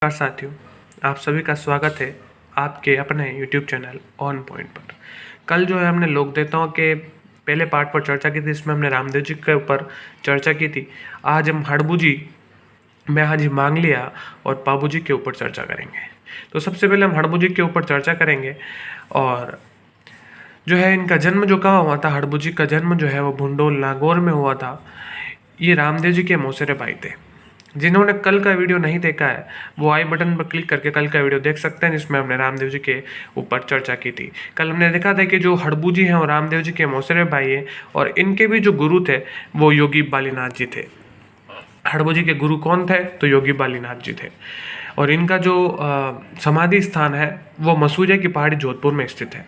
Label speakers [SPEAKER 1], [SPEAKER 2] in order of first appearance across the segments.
[SPEAKER 1] नमस्कार साथियों, आप सभी का स्वागत है आपके अपने यूट्यूब चैनल ऑन पॉइंट पर। कल जो है हमने लोक देवताओं के पहले पार्ट पर चर्चा की थी, इसमें हमने रामदेव जी के ऊपर चर्चा की थी। आज हम हड़बू जी, मेहाजी मांगलिया और पाबू जी के ऊपर चर्चा करेंगे। तो सबसे पहले हम हड़बू जी के ऊपर चर्चा करेंगे। और जो है इनका जन्म जो कहाँ हुआ था, हड़बू जी का जन्म जो है वो भुंडोल नागौर में हुआ था। ये रामदेव जी के मौसेरे भाई थे। जिन्होंने कल का वीडियो नहीं देखा है वो आई बटन पर क्लिक करके कल का वीडियो देख सकते हैं, जिसमें हमने रामदेव जी के ऊपर चर्चा की थी। कल हमने देखा था कि जो हड़बू जी हैं वो रामदेव जी के मौसेरे भाई हैं, और इनके भी जो गुरु थे वो योगी बालीनाथ जी थे। हड़बू जी के गुरु कौन थे? तो योगी बालीनाथ जी थे। और इनका जो समाधि स्थान है वो मसूरिया की पहाड़ी जोधपुर में स्थित है।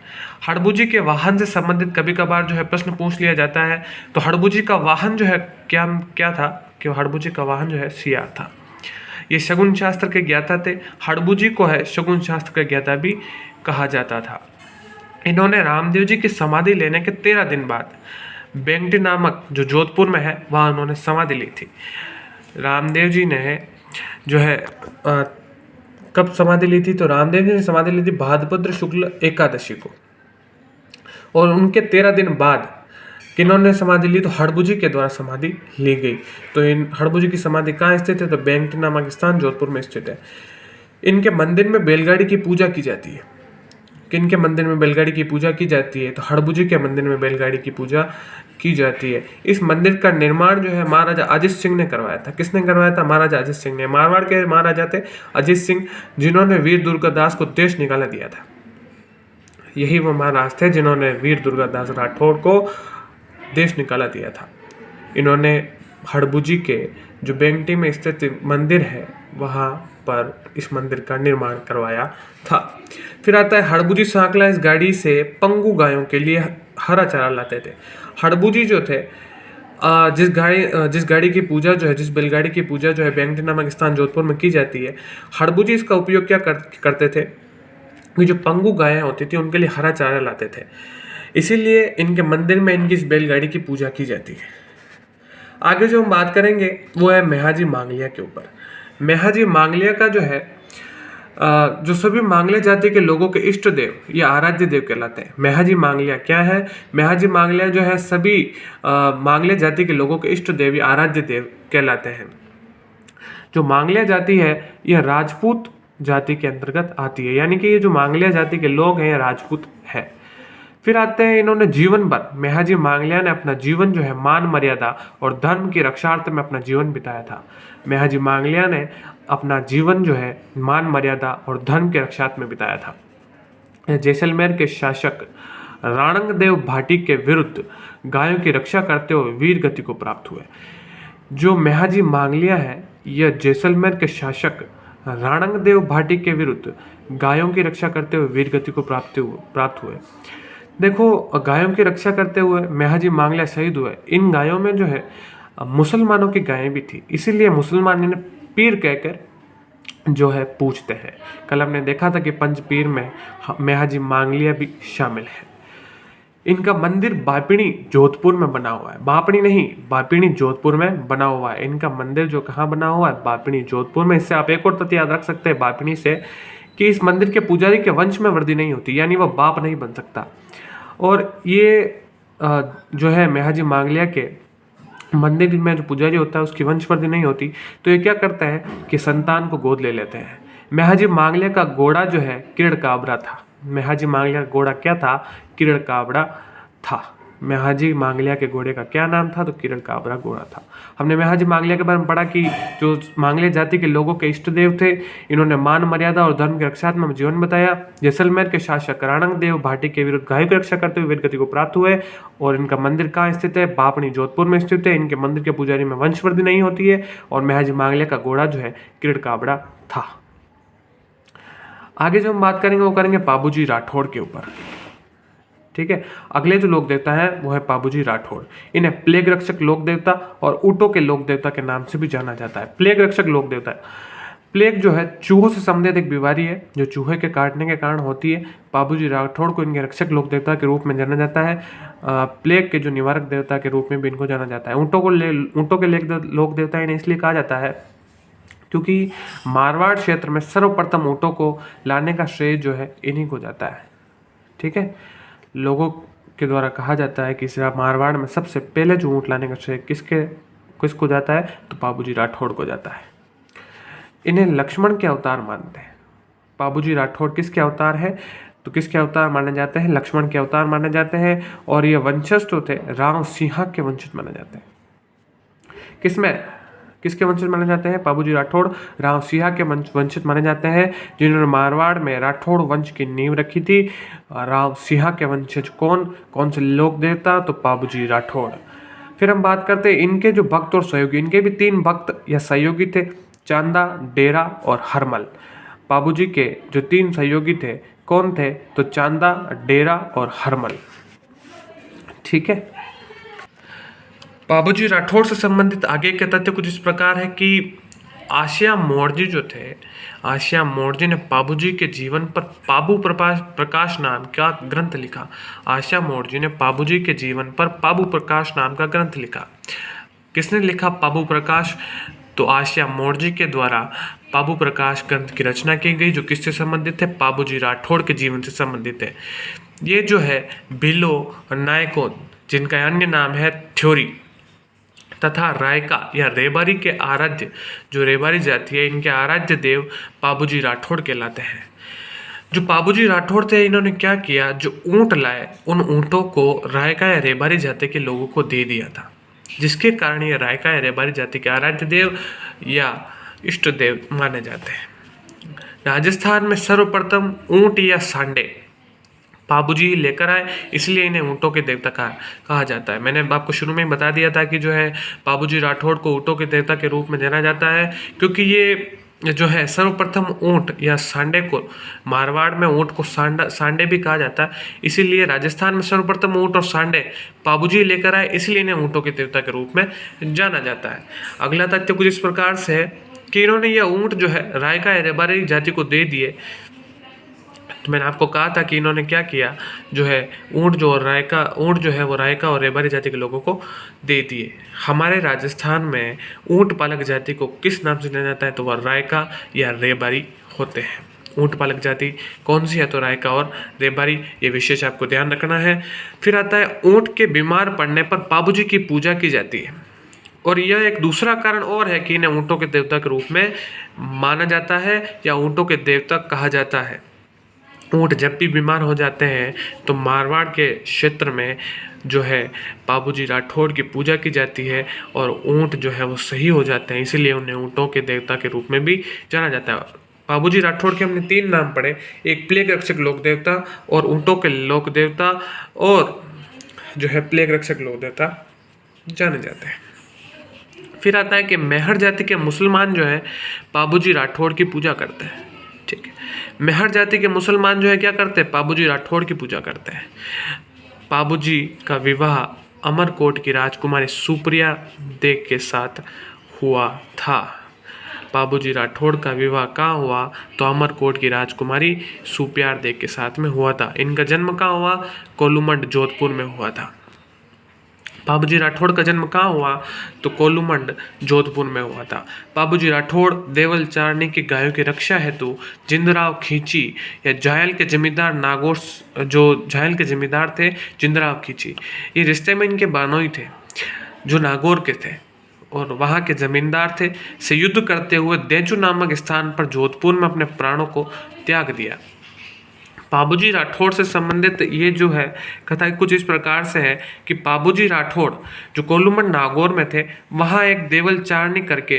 [SPEAKER 1] हड़बू जी के वाहन से संबंधित कभी कभार जो है प्रश्न पूछ लिया जाता है। तो हड़बू जी का वाहन जो है क्या क्या था कि हड़बू जी का वाहन जो है सियार था। ये शगुन शास्त्र के ज्ञाता थे। हड़बू जी को है शगुन शास्त्र के ज्ञाता भी कहा जाता था। इन्होंने रामदेव जी की समाधि लेने के 13 दिन बाद बेंगटी नामक जो जोधपुर में है वहाँ उन्होंने समाधि ली थी। रामदेव जी ने जो है कब समाधि ली थी? तो रामदेव जी ने समाधि ली थी भाद्रपद शुक्ल एकादशी को। और उनके 13 दिन बाद किन्होंने समाधि ली? तो हड़बू जी के द्वारा समाधि ली गई। तो इन हड़बू जी की समाधि कहाँ स्थित है? तो बेंगटी नामक स्थान जोधपुर में स्थित है। इनके मंदिर में बैलगाड़ी की पूजा की जाती है। किनके मंदिर में बैलगाड़ी की पूजा की जाती है? तो हड़बू जी के मंदिर में बैलगाड़ी की पूजा की जाती है। इस मंदिर का निर्माण जो है महाराजा अजित सिंह ने करवाया था। किसने करवाया था? महाराजा अजित सिंह ने। मारवाड़ के महाराजा थे अजित सिंह, जिन्होंने वीर दुर्गादास को देश निकाला दिया था। यही वो महाराज थे जिन्होंने वीर दुर्गादास राठौड़ को देश निकाला दिया था। इन्होंने हड़बू जी के जो बेंगटी में स्थित मंदिर है वहाँ पर इस मंदिर का निर्माण करवाया था। फिर आता है हड़बू जी सांकला इस गाड़ी से पंगु गायों के लिए हरा चारा लाते थे। हड़बू जी जो थे जिस गाड़ी की पूजा जो है, जिस बैलगाड़ी की पूजा जो है बेंगटी नामक स्थान जोधपुर में की जाती है, हड़बू जी इसका उपयोग क्या करते थे कि जो पंगु गायें होती थी उनके लिए हरा चारा लाते थे। इसीलिए इनके मंदिर में इनकी इस बैलगाड़ी की पूजा की जाती है। आगे जो हम बात करेंगे वो है मेहाजी मांगलिया के ऊपर। मेहाजी मांगलिया का जो है जो सभी मांगलिया जाति के लोगों के इष्ट देव या आराध्य देव कहलाते हैं। मेहाजी मांगलिया क्या है? मेहाजी मांगलिया जो है सभी मांगलिया जाति के लोगों के इष्ट देव या आराध्य देव कहलाते हैं। जो मांगलिया जाति है यह राजपूत जाति के अंतर्गत आती है, यानी कि ये जो मांगलिया जाति के लोग हैं राजपूत है। फिर आते हैं इन्होंने जीवन भर, मेहाजी मांगलिया ने अपना जीवन जो है मान मर्यादा और धर्म की रक्षार्थ में अपना जीवन बिताया था। मेहाजी मांगलिया ने अपना जीवन जो है मान मर्यादा और धर्म के रक्षार्थ में बिताया था। जैसलमेर के शासक राणंग देव भाटी के विरुद्ध गायों की रक्षा करते हुए वीर गति को प्राप्त हुए। जो मेहाजी मांगलिया है यह जैसलमेर के शासक राणंग देव भाटी के विरुद्ध गायों की रक्षा करते हुए वीर गति को प्राप्त हुए। देखो, गायों की रक्षा करते हुए मेहाजी मांगलिया शहीद हुए। इन गायों में जो है मुसलमानों की गायें भी थी, इसीलिए मुसलमान इन्हें पीर कहकर जो है पूछते हैं। कल हमने देखा था कि पंच पीर में मेहाजी मांगलिया भी शामिल है। इनका मंदिर बापिणी जोधपुर में बना हुआ है। बापिणी नहीं, बापिणी जोधपुर में बना हुआ है। इनका मंदिर जो कहाँ बना हुआ है? बापिणी जोधपुर में। इससे आप एक और तथ्य याद रख सकते हैं बापिणी से कि इस मंदिर के पुजारी के वंश में वृद्धि नहीं होती, यानी वह बाप नहीं बन सकता। और ये जो है मेहाजी मांगलिया के मंदिर में जो पुजारी होता है उसकी वंशवृद्धि नहीं होती, तो ये क्या करता है कि संतान को गोद ले लेते हैं। मेहाजी मांगलिया का घोड़ा जो है किरण काबरा था। मेहाजी मांगलिया का घोड़ा क्या था? किरण काबरा था। मेहाजी मांगलिया के घोड़े का क्या नाम था? तो किरण काबरा घोड़ा था। हमने मेहाजी मांगलिया के बारे में पढ़ा कि जो मांगलिया जाति के लोगों के इष्ट देव थे, इन्होंने मान मर्यादा और धर्म की रक्षा में जीवन बताया। जैसलमेर के शासक राणंग देव भाटी के विरुद्ध गायों की रक्षा करते हुए वीर गति को प्राप्त हुए। और इनका मंदिर कहाँ स्थित है? बापणी जोधपुर में स्थित है। इनके मंदिर के पुजारी में वंशवृद्धि नहीं होती है। और मेहाजी मांगलिया का घोड़ा जो है किरण काबरा था। आगे जो हम बात करेंगे वो करेंगे पाबूजी राठौड़ के ऊपर। ठीक है, अगले जो लोक देवता है वो है पाबूजी राठौड़। इन्हें प्लेग रक्षक लोक देवता और ऊँटों के लोक देवता के नाम से भी जाना जाता है। प्लेग रक्षक लोक देवता है। प्लेग जो है चूहों से संबंधित एक बीमारी है जो चूहे के काटने के कारण होती है। पाबूजी राठौड़ को इनके रक्षक लोक देवता के रूप में जाना जाता है। प्लेग के जो निवारक देवता के रूप में भी इनको जाना जाता है। ऊँटों के लोक देवता इन्हें इसलिए कहा जाता है क्योंकि मारवाड़ क्षेत्र में सर्वप्रथम ऊँटों को लाने का श्रेय जो है इन्हीं को जाता है। ठीक है, लोगों के द्वारा कहा जाता है कि मारवाड़ में सबसे पहले जो ऊँट लाने का श्रेय किसको जाता है, तो बाबूजी राठौड़ को जाता है। इन्हें लक्ष्मण के अवतार मानते हैं। बाबूजी राठौड़ किसके अवतार है, तो किसके अवतार माने जाते हैं, लक्ष्मण के अवतार माने जाते हैं। और ये वंशज तो थे राव सिंह के वंशज माने जाते हैं। किसके वंशज माने जाते हैं, बाबूजी राठौड़ राव सिंह के वंशज माने जाते हैं, जिन्होंने मारवाड़ में राठौड़ वंश की नींव रखी थी। राव सिंह के वंशज कौन से लोक देवता, तो बाबूजी राठौड़। फिर हम बात करते हैं इनके जो भक्त और सहयोगी, इनके भी 3 भक्त या सहयोगी थे, चांदा, डेरा और हरमल। बाबूजी के जो 3 सहयोगी थे कौन थे, तो चांदा, डेरा और हरमल। ठीक है, बाबूजी राठौड़ से संबंधित आगे के तथ्य कुछ इस प्रकार है कि आशिया मोर्जी जो थे, आशिया मोर्जी ने बाबूजी के जीवन पर पाबू प्रकाश नाम का ग्रंथ लिखा। आशिया मोर्जी ने बाबूजी के जीवन पर पाबू प्रकाश नाम का ग्रंथ लिखा। किसने लिखा पाबू प्रकाश, तो आशिया मोर्जी के द्वारा पाबू प्रकाश ग्रंथ की रचना की गई, जो किससे संबंधित है, बाबूजी राठौड़ के जीवन से संबंधित है। ये जो है बिलो नायको, जिनका अन्य नाम है थ्योरी, तथा रायका या रेबारी के आराध्य, जो रेबारी जाति है, इनके आराध्य देव बाबूजी राठौड़ कहलाते हैं। जो बाबूजी राठौड़ थे, इन्होंने क्या किया, जो ऊँट लाए उन ऊँटों को रायका या रेबारी जाति के लोगों को दे दिया था, जिसके कारण ये रायका या रेबारी जाति के आराध्य देव या इष्ट देव माने जाते हैं। राजस्थान में सर्वप्रथम ऊँट या सांडे बाबूजी लेकर आए, इसलिए इन्हें ऊँटों के देवता कहा जाता है। मैंने आपको शुरू में ही बता दिया था कि जो है बाबूजी राठौड़ को ऊँटों के देवता के रूप में जाना जाता है, क्योंकि ये जो है सर्वप्रथम ऊँट या सांडे को, मारवाड़ में ऊँट को सांडे भी कहा जाता है, इसीलिए राजस्थान में सर्वप्रथम ऊँट और सांडे बाबूजी लेकर आए, इसलिए इन्हें ऊँटों के देवता के रूप में जाना जाता है। अगला तथ्य कुछ इस प्रकार से है कि इन्होंने यह ऊँट जो है रायका या रेबारी जाति को दे दिए। तो मैंने आपको कहा था कि इन्होंने क्या किया, जो है ऊँट जो है वो रायका और रेबारी जाति के लोगों को दे दिए। हमारे राजस्थान में ऊँट पालक जाति को किस नाम से जाना जाता है, तो वह रायका या रेबारी होते हैं। ऊँट पालक जाति कौन सी है, तो रायका और रेबारी, ये विशेष आपको ध्यान रखना है। फिर आता है ऊँट के बीमार पड़ने पर बाबूजी की पूजा की जाती है, और यह एक दूसरा कारण और है कि इन्हें ऊँटों के देवता के रूप में माना जाता है या ऊँटों के देवता कहा जाता है। ऊँट जब भी बीमार हो जाते हैं तो मारवाड़ के क्षेत्र में जो है बाबूजी राठौड़ की पूजा की जाती है, और ऊँट जो है वो सही हो जाते हैं, इसीलिए उन्हें ऊँटों के देवता के रूप में भी जाना जाता है। बाबूजी राठौड़ के हमने 3 नाम पढ़े, एक प्लेग रक्षक लोक देवता, और ऊँटों के लोक देवता, और जो है प्लेग रक्षक लोक देवता जाने जाते हैं। फिर आता है कि मेहर जाति के मुसलमान जो है बाबूजी राठौड़ की पूजा करते हैं। ठीक है, मेहर जाति के मुसलमान जो है क्या करते हैं, बाबूजी राठौड़ की पूजा करते हैं। बाबूजी का विवाह अमरकोट की राजकुमारी सुप्रिया देव के साथ हुआ था। बाबूजी राठौड़ का विवाह कहाँ हुआ, तो अमरकोट की राजकुमारी सुप्रिया देव के साथ में हुआ था। इनका जन्म कहाँ हुआ, कोलूमंड जोधपुर में हुआ था। बाबूजी राठौड़ का जन्म कहाँ हुआ, तो कोलूमंड जोधपुर में हुआ था। बाबूजी राठौड़ देवल चारणी की गायों की रक्षा हेतु जिंदराव खींची या झायल के जमींदार झायल के जमींदार थे जिंदराव खींची, ये रिश्ते में इनके बानोई थे जो नागौर के थे, और वहाँ के जमींदार थे, से युद्ध करते हुए देचू नामक स्थान पर जोधपुर में अपने प्राणों को त्याग दिया। बाबूजी राठौड़ से संबंधित ये जो है कथा कुछ इस प्रकार से है कि बाबूजी राठौड़ जो कोलूमंड नागौर में थे, वहाँ एक देवल चारणी करके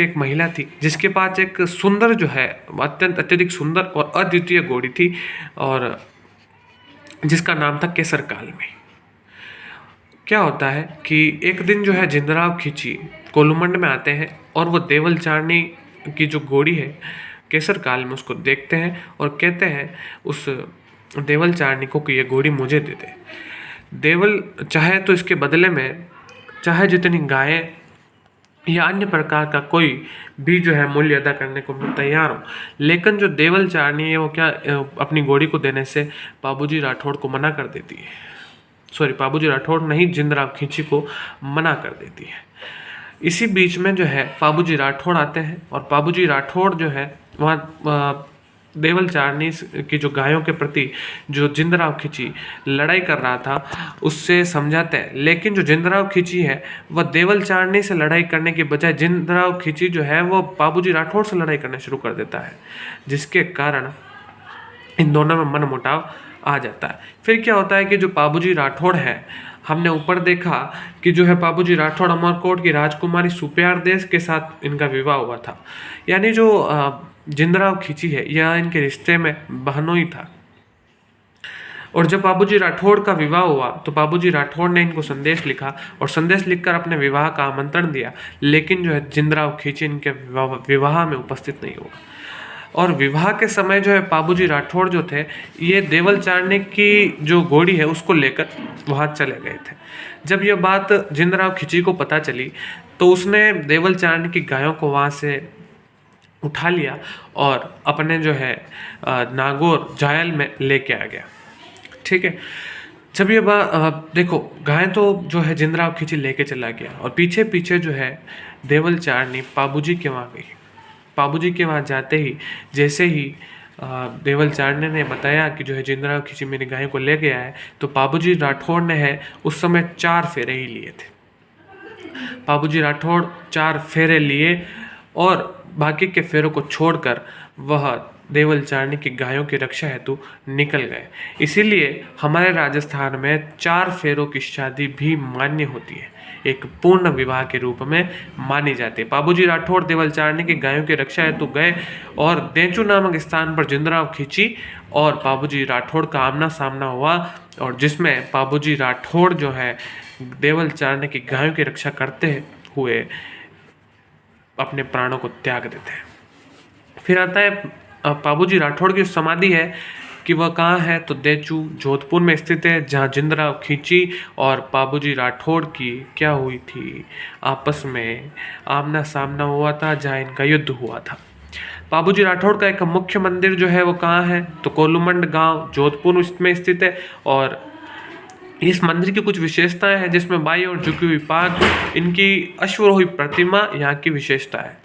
[SPEAKER 1] एक महिला थी, जिसके पास एक सुंदर जो है अत्यधिक सुंदर और अद्वितीय घोड़ी थी, और जिसका नाम था केसर काल में। क्या होता है कि एक दिन जो है जिंदराव खींची कोलूमंड में आते हैं, और वो देवल चारणी की जो घोड़ी है केसर काल में उसको देखते हैं और कहते हैं उस देवल चारणी को कि ये घोड़ी मुझे दे दे। देवल चाहे तो इसके बदले में चाहे जितनी गायें या अन्य प्रकार का कोई भी जो है मूल्य अदा करने को मैं तैयार हूँ, लेकिन जो देवल चारणी है वो क्या अपनी घोड़ी को देने से बाबूजी राठौड़ को मना कर देती है। बाबूजी राठौड़ नहीं, जिंदराव खींची को मना कर देती है। इसी बीच में जो है पाबूजी राठौड़ आते हैं, और पाबूजी राठौड़ जो है वहाँ देवल चारनी की जो गायों के प्रति जो जिंदराव खिची लड़ाई कर रहा था उससे समझाते हैं। लेकिन जो जिंदराव खिची है वह देवल चारनी से लड़ाई करने के बजाय जिंदराव खिची जो है वो पाबूजी राठौड़ से लड़ाई करना शुरू कर देता है, जिसके कारण इन दोनों में मनमुटाव आ जाता है। फिर क्या होता है कि जो पाबूजी राठौड़ है, हमने ऊपर देखा कि जो है पाबूजी राठौड़ अमरकोट की राजकुमारी सुप्यार देश के साथ इनका विवाह हुआ था, यानी जो जिंदराव खिची है यह इनके रिश्ते में बहनोई था। और जब पाबूजी राठौड़ का विवाह हुआ तो पाबूजी राठौड़ ने इनको संदेश लिखा और संदेश लिखकर अपने विवाह का आमंत्रण दिया, लेकिन जो है जिंदराव खिची इनके विवाह में उपस्थित नहीं हुआ। और विवाह के समय जो है पाबूजी राठौड़ जो थे ये देवल चारनी की जो घोड़ी है उसको लेकर वहाँ चले गए थे। जब यह बात जिंदराव खिची को पता चली तो उसने देवल चारनी की गायों को वहाँ से उठा लिया और अपने जो है नागौर जायल में लेके आ गया। ठीक है, जब ये बात देखो गाय तो जो है जिंदराव खिची लेके चला गया और पीछे पीछे जो है देवल चारनी पाबूजी के वहाँ गई। पाबूजी के वहाँ जाते ही जैसे ही देवल चारनी ने बताया कि जो है जिंदराव खिची मेरी गाय को ले गया है, तो पाबूजी राठौड़ ने है उस समय 4 फेरे ही लिए थे। पाबूजी राठौड़ 4 फेरे लिए और बाकी के फेरों को छोड़कर वह देवल चारनी की गायों की रक्षा हेतु निकल गए। इसीलिए हमारे राजस्थान में 4 फेरों की शादी भी मान्य होती है, एक पूर्ण विवाह के रूप में मानी जाती है। पाबूजी राठौड़ देवल चारनी की गायों की रक्षा हेतु गए और देचू नामक स्थान पर जिंदराव खिची और पाबूजी राठौड़ का आमना सामना हुआ, और जिसमें पाबूजी राठौड़ जो है देवल चारनी की गायों की रक्षा करते हुए अपने प्राणों को त्याग देते हैं। फिर आता है पाबूजी राठौड़ की समाधि है कि वह कहाँ है, तो देचू जोधपुर में स्थित है, जहाँ जिंदराव खिची और पाबूजी राठौड़ की क्या हुई थी, आपस में आमना सामना हुआ था, जहाँ इनका युद्ध हुआ था। पाबूजी राठौड़ का एक मुख्य मंदिर जो है वो कहाँ है, तो कोलूमंड गांव जोधपुर में स्थित है। और इस मंदिर की कुछ विशेषताएं हैं, जिसमें बाई और झुकी हुई पाग, इनकी अश्वरोही प्रतिमा यहाँ की विशेषता है।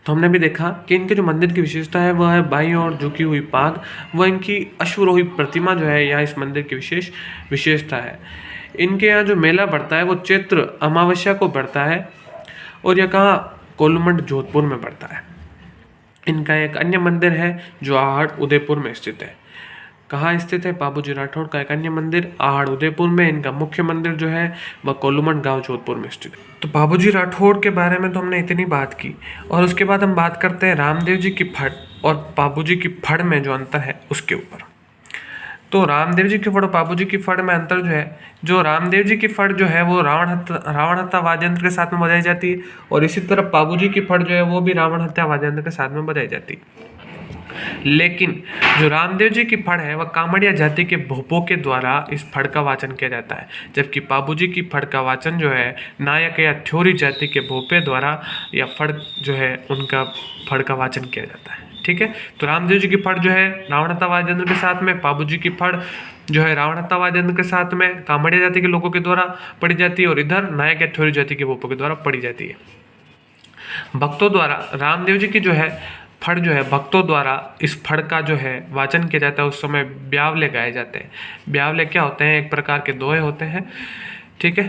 [SPEAKER 1] तो हमने भी देखा कि इनके जो मंदिर की विशेषता है वह है बाई और झुकी हुई पाग, वह इनकी अश्वरोही प्रतिमा जो है यहाँ इस मंदिर की विशेषता है। इनके यहाँ जो मेला बढ़ता है वो चैत्र अमावस्या को बढ़ता है, और यह कहाँ, कोलूमंड जोधपुर में बढ़ता है। इनका एक अन्य मंदिर है जो आहड़ उदयपुर में स्थित है। कहाँ स्थित है, पाबूजी राठौड़ का एक अन्य मंदिर आहड़ उदयपुर में। इनका मुख्य मंदिर जो है वह कोलूमंड गांव जोधपुर में स्थित है। तो पाबूजी राठौड़ के बारे में तो हमने इतनी बात की, और उसके बाद हम बात करते हैं रामदेव जी की फड़ और पाबूजी की फड़ में जो अंतर है उसके ऊपर। तो रामदेव जी की फड़ और पाबूजी की फड़ में अंतर जो है, जो रामदेव जी की फड़ जो है वो रावण हत्या वाद्य यंत्र के साथ में बजाई जाती है, और इसी तरह पाबूजी की फड़ जो है वो भी रावण हत्या वाद्य यंत्र के साथ में बजाई जाती है। लेकिन जो रामदेव जी की फड़ है वह कामड़िया जाति के भोपों के द्वारा इस फड़ का वाचन किया जाता है, जबकि पाबूजी की फड़ का वाचन जो है नायक या थ्योरी जाति के भोपे द्वारा या फड़ जो है उनका फड़ का वाचन किया जाता है। ठीक है, तो रामदेव जी की फड़ जो है रावणता वाद्य यंत्र के साथ में, पाबूजी की फड़ जो है रावणता वाद्य यंत्र के साथ में कामड़िया जाति के लोगों के द्वारा पढ़ी जाती है, और इधर नायक या थ्योरी जाति के भोपों के द्वारा पढ़ी जाती है। भक्तों द्वारा रामदेव जी की जो है फड़ जो है भक्तों द्वारा इस फड़ का जो है वाचन किया जाता है। उस समय ब्यावले गाए जाते हैं। ब्यावले क्या होते हैं, एक प्रकार के दोहे होते हैं। ठीक है,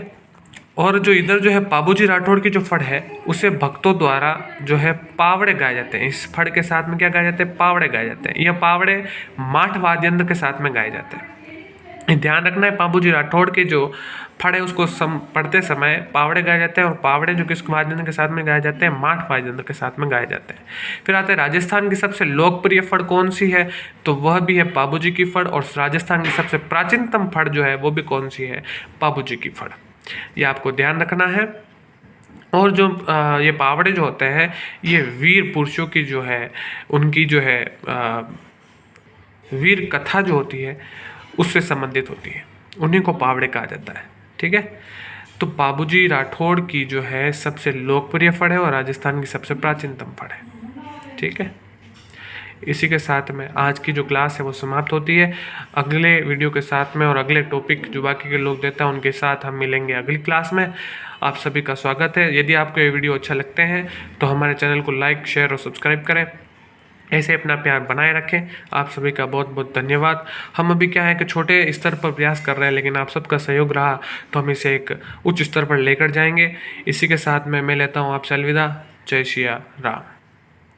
[SPEAKER 1] और जो इधर जो है पाबूजी राठौड़ की जो फड़ है उसे भक्तों द्वारा जो है पावड़े गाए जाते हैं। इस फड़ के साथ में क्या गाए जाते हैं, पावड़े गाए जाते हैं। यह पावड़े माठ वाद्य यंत्र के साथ में गाए जाते हैं। ध्यान रखना है, पाबूजी राठौड़ के जो फड़ है उसको पढ़ते समय पावड़े गाए जाते हैं, और पावड़े जो किस वाद्य यंत्र के साथ में गाए जाते हैं, माठ वाद्य यंत्र के साथ में गाए जाते हैं। फिर आते हैं राजस्थान की सबसे लोकप्रिय फड़ कौन सी है, तो वह भी है पाबूजी की फड़, और राजस्थान की सबसे प्राचीनतम फड़ जो है वो भी कौन सी है, पाबूजी की फड़। ये आपको ध्यान रखना है। और जो ये पावड़े जो होते हैं ये वीर पुरुषों की जो है उनकी जो है वीर कथा जो होती है उससे संबंधित होती है, उन्हीं को पावड़े कहा जाता है। ठीक है, तो पाबूजी राठौड़ की जो है सबसे लोकप्रिय फड़ है और राजस्थान की सबसे प्राचीनतम फड़ है। ठीक है, इसी के साथ में आज की जो क्लास है वो समाप्त होती है। अगले वीडियो के साथ में और अगले टॉपिक जो बाकी के लोग देते हैं उनके साथ हम मिलेंगे अगली क्लास में। आप सभी का स्वागत है। यदि आपको ये वीडियो अच्छा लगते हैं तो हमारे चैनल को लाइक, शेयर और सब्सक्राइब करें। ऐसे अपना प्यार बनाए रखें। आप सभी का बहुत बहुत धन्यवाद। हम अभी क्या है कि छोटे स्तर पर प्रयास कर रहे हैं, लेकिन आप सबका सहयोग रहा तो हम इसे एक उच्च स्तर पर लेकर जाएंगे। इसी के साथ में मैं लेता हूँ आपसे अलविदा। जय श्री राम।